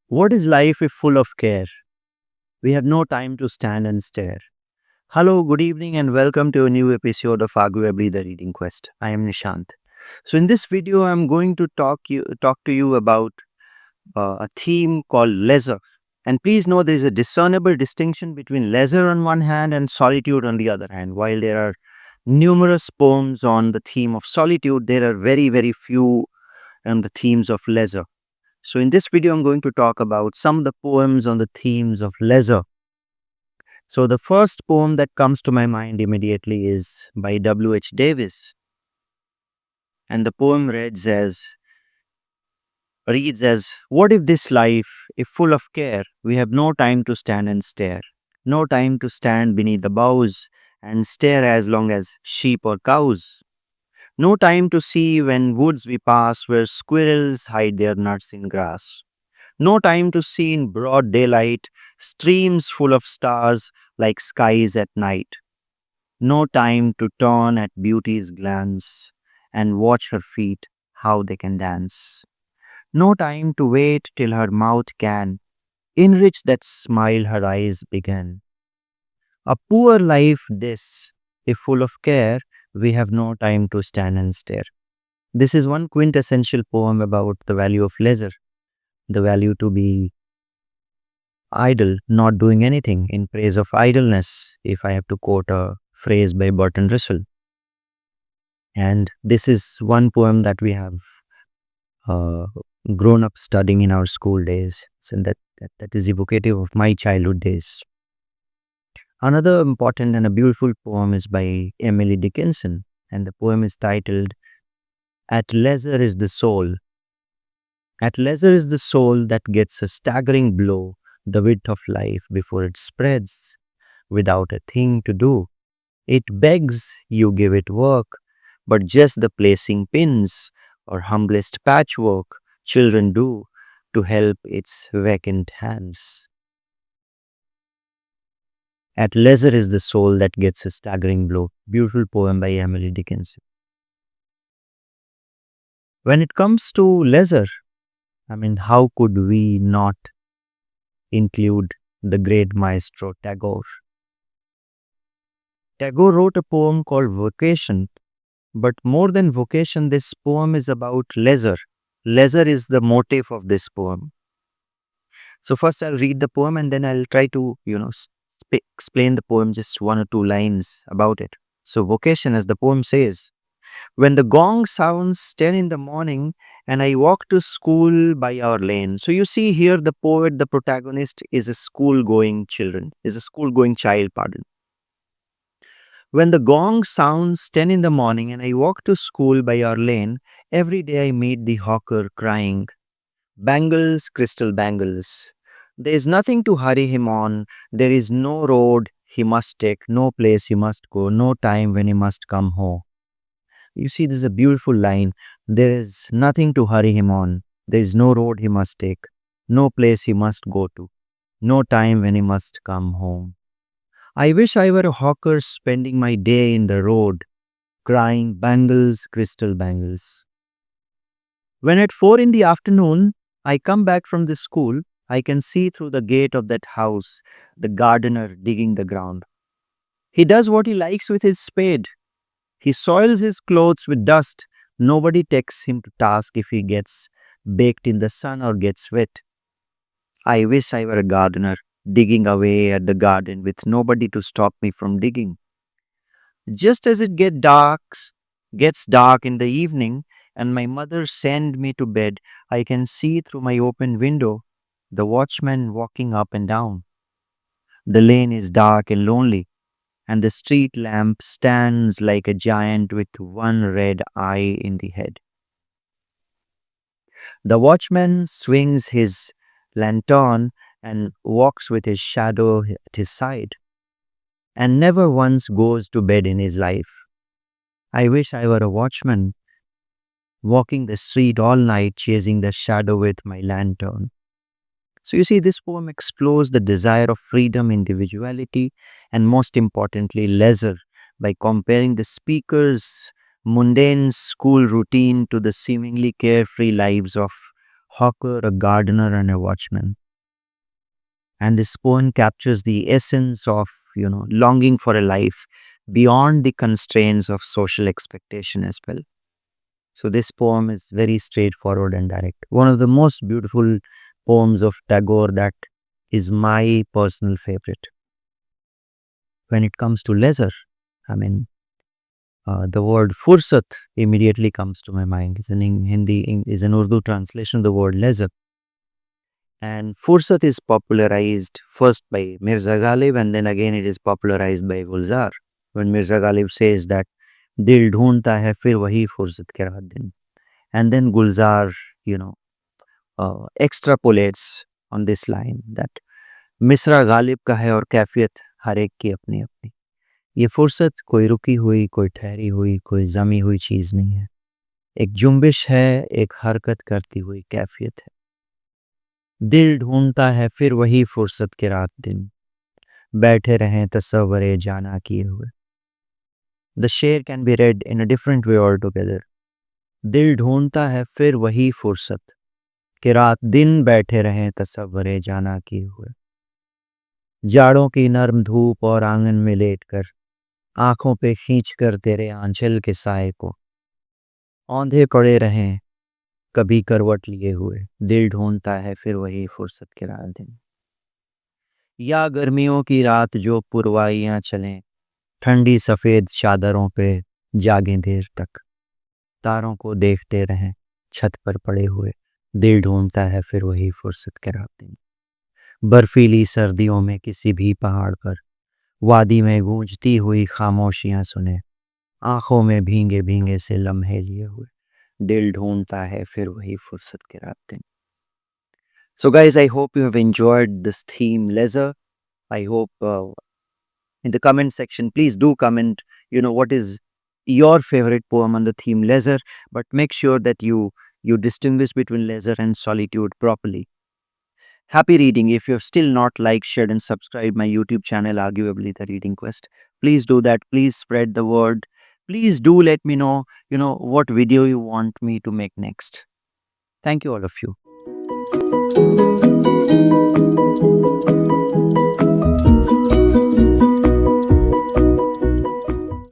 What is life if full of care? We have no time to stand and stare. Hello, good evening, and welcome to a new episode of Arguably the Reading Quest. I am Nishant. So, in this video, I'm going to talk to you about a theme called leisure. And please know there is a discernible distinction between leisure on one hand and solitude on the other hand. While there are numerous poems on the theme of solitude, there are very few on the themes of leisure. So, in this video, I'm going to talk about some of the poems on the themes of leisure. So, the first poem that comes to my mind immediately is by W.H. Davis. And the poem reads as what if this life, if full of care, we have no time to stand and stare, no time to stand beneath the boughs and stare as long as sheep or cows, no time to see when woods we pass where squirrels hide their nuts in grass. No time to see in broad daylight streams full of stars like skies at night. No time to turn at beauty's glance and watch her feet how they can dance. No time to wait till her mouth can enrich that smile her eyes began. A poor life this, if full of care, we have no time to stand and stare. This is one quintessential poem about the value of leisure, the value to be idle, not doing anything, in praise of idleness, if I have to quote a phrase by Bertrand Russell. And this is one poem that we have uh, grown up studying in our school days. So that is evocative of my childhood days. Another important and a beautiful poem is by Emily Dickinson, and the poem is titled At Leisure is the Soul. At leisure is the soul that gets a staggering blow the width of life before it spreads without a thing to do. It begs you give it work, but just the placing pins or humblest patchwork children do to help its vacant hands. At leisure is the soul that gets a staggering blow. Beautiful poem by Emily Dickinson. When it comes to leisure, how could we not include the great maestro Tagore? Tagore wrote a poem called Vocation, but more than vocation, this poem is about leisure. Leisure is the motive of this poem. So first I'll read the poem and then I'll try to, explain the poem just one or two lines about it. So vocation, as the poem says, when the gong sounds 10 in the morning and I walk to school by our lane. So you see here the poet, the protagonist is a school going child, pardon. When the gong sounds 10 in the morning and I walk to school by our lane, every day I meet the hawker crying, bangles, crystal bangles. There is nothing to hurry him on. There is no road he must take, no place he must go, no time when he must come home. You see, this is a beautiful line. There is nothing to hurry him on. There is no road he must take, no place he must go to, no time when he must come home. I wish I were a hawker spending my day in the road, crying bangles, crystal bangles. When at 4 in the afternoon I come back from the school, I can see through the gate of that house the gardener digging the ground. He does what he likes with his spade. He soils his clothes with dust. Nobody takes him to task if he gets baked in the sun or gets wet. I wish I were a gardener, digging away at the garden with nobody to stop me from digging. Just as it gets dark in the evening, and my mother send me to bed, I can see through my open window the watchman walking up and down. The lane is dark and lonely, and the street lamp stands like a giant with one red eye in the head. The watchman swings his lantern and walks with his shadow at his side, and never once goes to bed in his life. I wish I were a watchman, walking the street all night chasing the shadow with my lantern. So you see, this poem explores the desire of freedom, individuality, and most importantly, leisure by comparing the speaker's mundane school routine to the seemingly carefree lives of hawker, a gardener, and a watchman. And this poem captures the essence of, longing for a life beyond the constraints of social expectation as well. So this poem is very straightforward and direct. One of the most beautiful poems of Tagore that is my personal favorite. When it comes to leisure, I mean, the word Forsat immediately comes to my mind. It's an Hindi, is an Urdu translation of the word leisure. And Forsat is popularized first by Mirza Ghalib, and then again it is popularized by Gulzar. When Mirza Ghalib says that Dil dhoondta hai fir wahi fursat ke raat din. And then Gulzar, extrapolates on this line that मिसरा गालिब का है और कैफियत हर एक की अपनी अपनी. ये फुर्सत कोई रुकी हुई, कोई ठहरी हुई, कोई जमी हुई चीज़ नहीं है. एक जुम्बिश है, एक हरकत करती हुई कैफियत है. दिल ढूंढता है फिर वही फुर्सत के रात दिन, बैठे रहें तसव्वुरे जाना किए हुए. The share can be read in a different way altogether. दिल ढूंढता है फिर वही फुर्सत के रात दिन बैठे रहें तसव्वुरे जाना किए हुए. जाड़ों की नर्म धूप और आंगन में लेटकर आंखों पे खींच कर तेरे आंचल के साए को औंधे पड़े रहें कभी करवट लिए हुए. दिल ढूंढता है फिर वही फुर्सत के रात दिन. या गर्मियों की रात जो पुरवाइयाँ चलें, ठंडी सफ़ेद चादरों पे जागें देर तक, तारों को देखते रहें छत पर पड़े हुए. दिल ढूंढता है फिर वही फुर्सत के रात दिन. बर्फीली सर्दियों में किसी भी पहाड़ पर वादी में गूंजती हुई खामोशियां सुने, आंखों में भींगे भींगे से लम्हे लिए हुए. दिल ढूंढता है फिर वही फुर्सत के रात दिन. So guys, I hope you have enjoyed this theme leisure. I hope in the comment section, please do comment, what is your favorite poem on the theme leisure, but make sure that you distinguish between leisure and solitude properly. Happy reading. If you have still not liked, shared, and subscribed my YouTube channel, arguably the Reading Quest, please do that. Please spread the word. Please do let me know, what video you want me to make next. Thank you, all of you.